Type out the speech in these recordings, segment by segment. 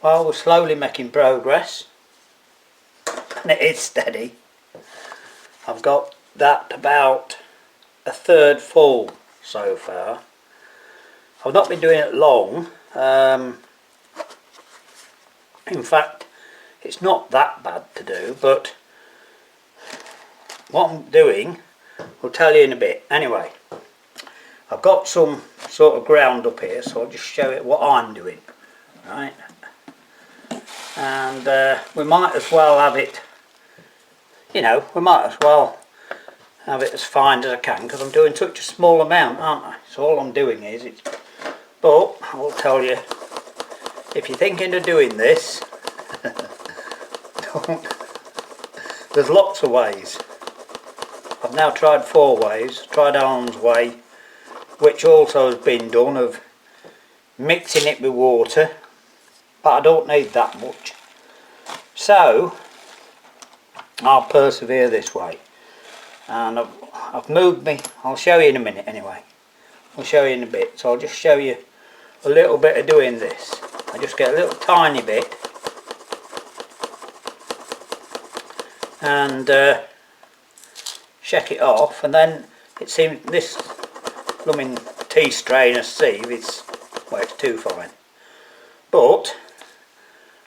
Well, we're slowly making progress, and it is steady. I've got that about a third full so far. I've not been doing it long. In fact, it's not that bad to do, but what I'm doing, I'll tell you in a bit. Anyway, I've got some sort of ground up here, so I'll just show you what I'm doing. Right, and we might as well have it, you know, we might as well have it as fine as I can, because I'm doing such a small amount, aren't I? So all I'm doing is, but I'll tell you, if you're thinking of doing this, there's lots of ways. I've now tried 4 ways. Tried Alan's way, which also has been done, of mixing it with water, but I don't need that much, so I'll persevere this way. And I've moved me, I'll show you in a minute anyway, I'll show you in a bit. So I'll just show you a little bit of doing this. I just get a little tiny bit and shake it off, and then it seems this blooming tea strainer sieve is, well, it's too fine, but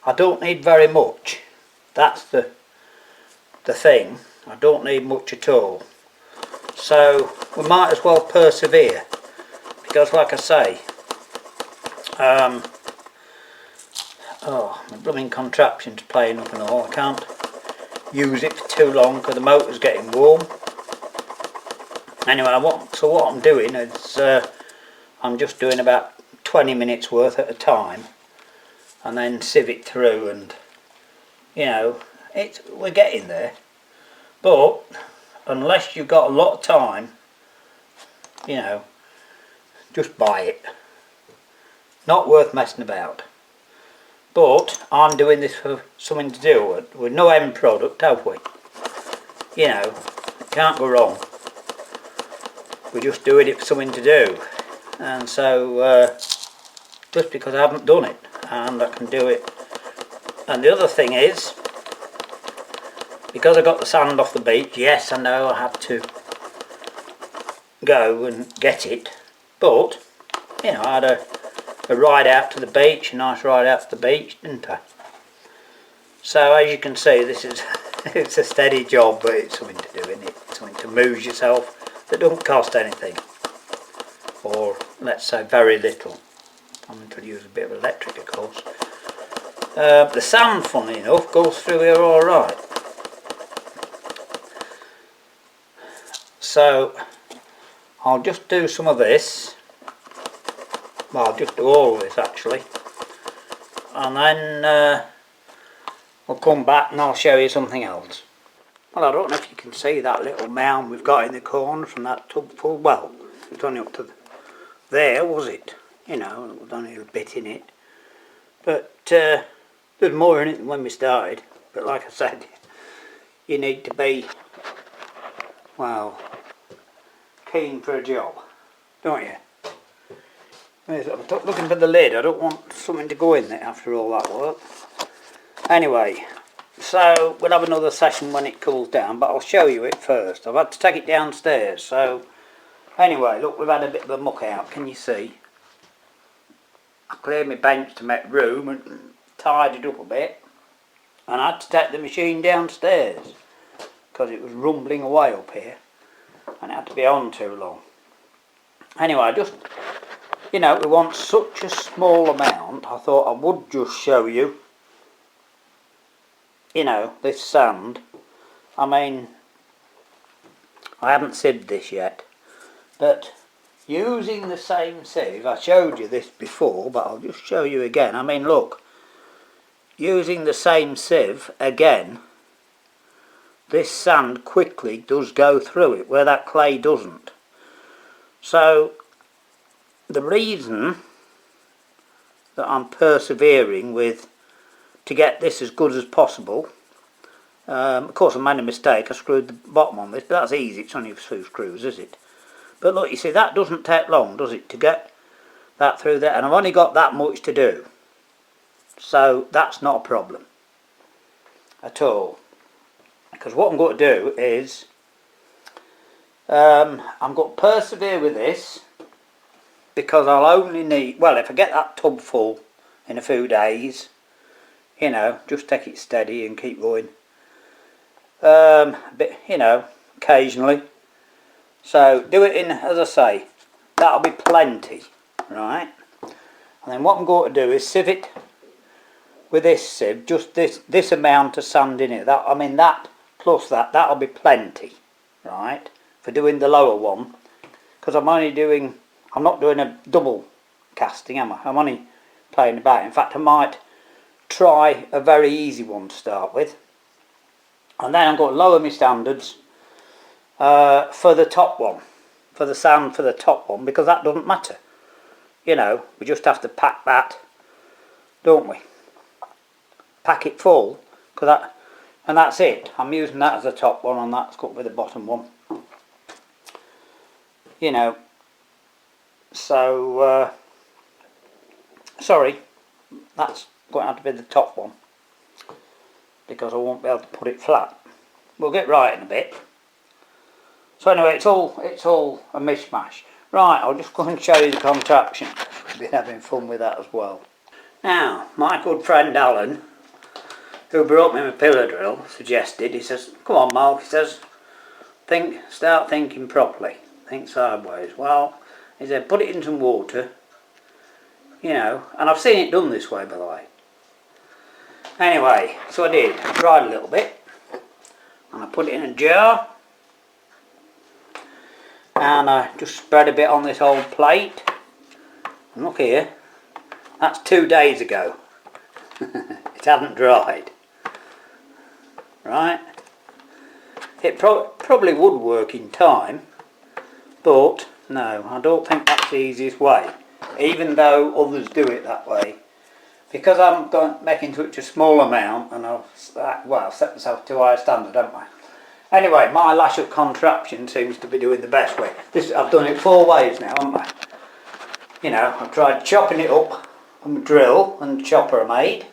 I don't need very much. That's the thing, I don't need much at all. So we might as well persevere, because like I say, oh, my blooming contraption's playing up and all. I can't use it for too long because the motor's getting warm. Anyway, so what I'm doing is I'm just doing about 20 minutes worth at a time, and then sieve it through, and you know, we're getting there. But unless you've got a lot of time, you know, just buy it. Not worth messing about. But I'm doing this for something to do with no end product, have we? You know, can't go wrong. We're just doing it for something to do, and so just because I haven't done it, and I can do it. And the other thing is, because I got the sand off the beach, yes, I know I have to go and get it, but you know, I had a ride out to the beach, a nice ride out to the beach, didn't I? So as you can see, this is it's a steady job, but it's something to do, isn't it? Something to amuse yourself that don't cost anything, or let's say very little. I'm going to use a bit of electric, of course. The sand, funny enough, goes through here all right. So I'll just do some of this. Well, I'll just do all of this actually, and then I'll come back and I'll show you something else. Well, I don't know if you can see that little mound we've got in the corner from that tub full. Well, it's only up to there, was it? You know, there was only a bit in it, but there's more in it than when we started. But like I said, you need to be, well, keen for a job, don't you? I'm looking for the lid. I don't want something to go in there after all that work. Anyway, so we'll have another session when it cools down, but I'll show you it first. I've had to take it downstairs, so anyway, look, we've had a bit of a muck out, can you see? I cleared my bench to make room and tidied up a bit, and I had to take the machine downstairs because it was rumbling away up here and it had to be on too long. Anyway, just, you know, we want such a small amount, I thought I would just show you, you know, this sand. I mean, I haven't sieved this yet, but using the same sieve, I showed you this before, but I'll just show you again. I mean, look, using the same sieve again, this sand quickly does go through it where that clay doesn't. So the reason that I'm persevering with to get this as good as possible, of course I made a mistake, I screwed the bottom on this, but that's easy, it's only 2 screws, is it? But look, you see, that doesn't take long, does it, to get that through there, and I've only got that much to do. So that's not a problem at all. Because what I'm going to do is I'm going to persevere with this, because I'll only need, well, if I get that tub full in a few days, you know, just take it steady and keep going. A bit, you know, occasionally. So do it in, as I say, that'll be plenty, right? And then what I'm going to do is sieve it with this sieve, just this amount of sand in it. That, I mean, that plus that'll be plenty, right, for doing the lower one. Because I'm not doing a double casting, am I? I'm only playing about. In fact, I might try a very easy one to start with, and then I'm going to lower my standards for the top one, for the sand for the top one, because that doesn't matter. You know, we just have to pack that, don't we? Pack it full, and that's it. I'm using that as the top one, and that's got with the bottom one. You know, so sorry, that's going to have to be the top one, because I won't be able to put it flat. We'll get right in a bit. So anyway, it's all a mishmash. Right, I'll just go and show you the contraption. I've been having fun with that as well. Now, my good friend Alan, who brought me my pillar drill, suggested, he says, come on Mark, he says, start thinking properly, think sideways. Well, he said, put it in some water, you know, and I've seen it done this way, by the way. Anyway, so I did, I tried a little bit, and I put it in a jar, and I just spread a bit on this old plate, and look here, that's 2 days ago. It hadn't dried, right? It probably would work in time, but no, I don't think that's the easiest way, even though others do it that way. Because I'm making such a small amount, and I've set myself to a higher standard, haven't I? Anyway, my lash up contraption seems to be doing the best way. I've done it 4 ways now, haven't I? You know, I've tried chopping it up from a drill and chopper I made.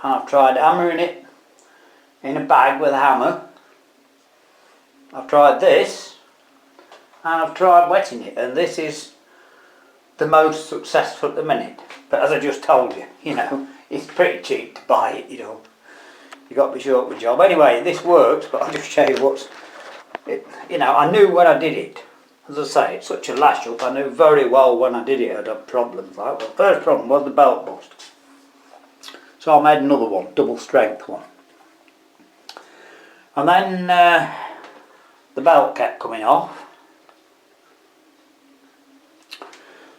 And I've tried hammering it in a bag with a hammer. I've tried this, and I've tried wetting it, and this is the most successful at the minute. But as I just told you, you know, it's pretty cheap to buy it, you know. You've got to be sure of the job. Anyway, this works, but I'll just show you you know, I knew when I did it. As I say, it's such a lash up, I knew very well when I did it I'd have problems. Like, well, the first problem was the belt bust. So I made another one, double strength one. And then the belt kept coming off.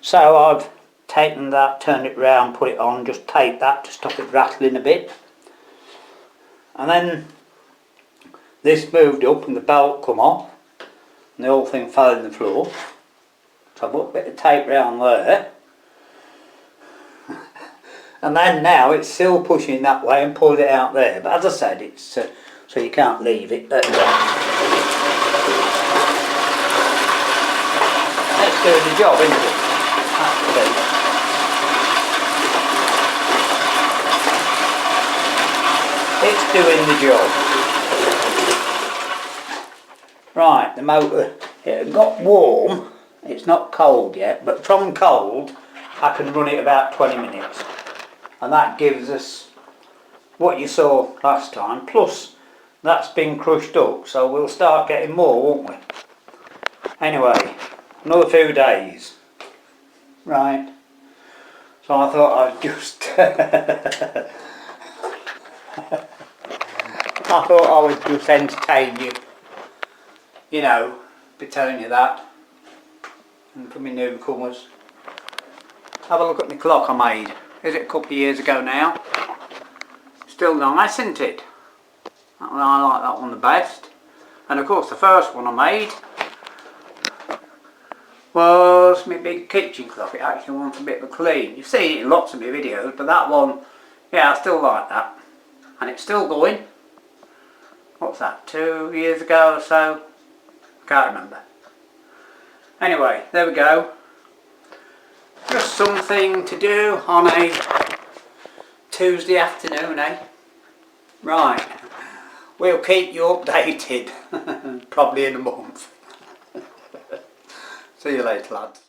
So I've taken that, turned it round, put it on, just taped that to stop it rattling a bit. And then this moved up and the belt come off, and the whole thing fell in the floor. So I put a bit of tape round there. And then now it's still pushing that way and pulled it out there. But as I said, it's so you can't leave it. Let's do the job, isn't it? That's the thing. It's doing the job. Right, the motor, it got warm. It's not cold yet, but from cold I can run it about 20 minutes. And that gives us what you saw last time, plus that's been crushed up, so we'll start getting more, won't we? Anyway, another few days. Right, so I thought I'd just I thought I would just entertain you, you know, be telling you that. And for me newcomers, have a look at my clock I made. Is it a couple of years ago now? Still nice, isn't it? I like that one the best. And of course the first one I made was my big kitchen clock. It actually wants a bit of a clean. You've seen it in lots of my videos, but that one, yeah, I still like that. And it's still going. What's that, 2 years ago or so? I can't remember. Anyway, there we go. Just something to do on a Tuesday afternoon, eh? Right. We'll keep you updated. Probably in a month. See you later, lads.